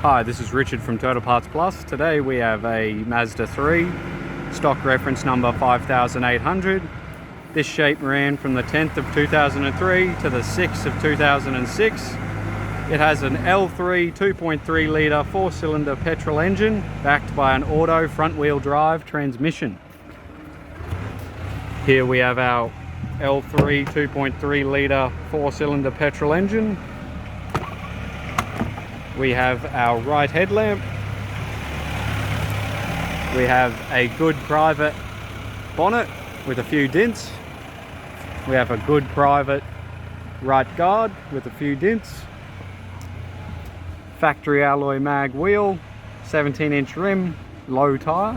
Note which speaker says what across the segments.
Speaker 1: Hi, this is Richard from Total Parts Plus. Today we have a Mazda 3, stock reference number 5800. This shape ran from the 10th of 2003 to the 6th of 2006. It has an L3 2.3 litre 4-cylinder petrol engine backed by an auto front-wheel drive transmission. Here we have our L3 2.3 litre 4-cylinder petrol engine. We have our right headlamp. We have a good private bonnet with a few dents. We have a good private right guard with a few dents. Factory alloy mag wheel, 17-inch rim, low tyre.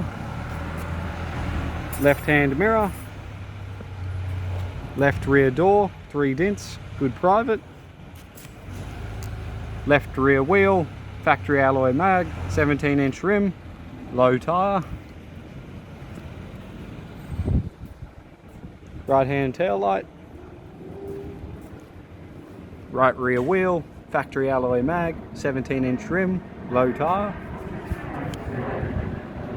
Speaker 1: Left-hand mirror. Left rear door, 3 dents, good private. Left rear wheel, factory alloy mag, 17-inch rim, low tyre. Right hand tail light. Right rear wheel, factory alloy mag, 17-inch rim, low tyre.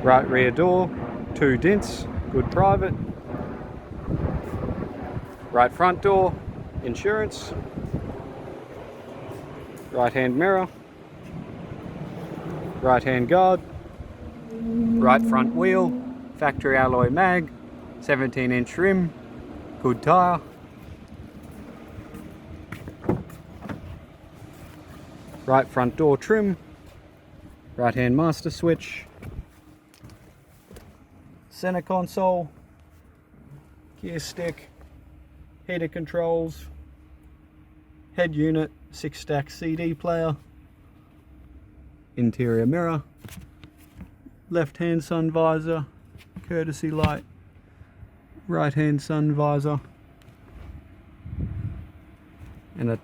Speaker 1: Right rear door, 2 dents, good private. Right front door, insurance. Right hand mirror, right hand guard, right front wheel, factory alloy mag, 17-inch rim, good tyre. Right front door trim, right hand master switch, center console, gear stick, heater controls, head unit, 6-stack CD player, interior mirror, left hand sun visor, courtesy light, right hand sun visor, and a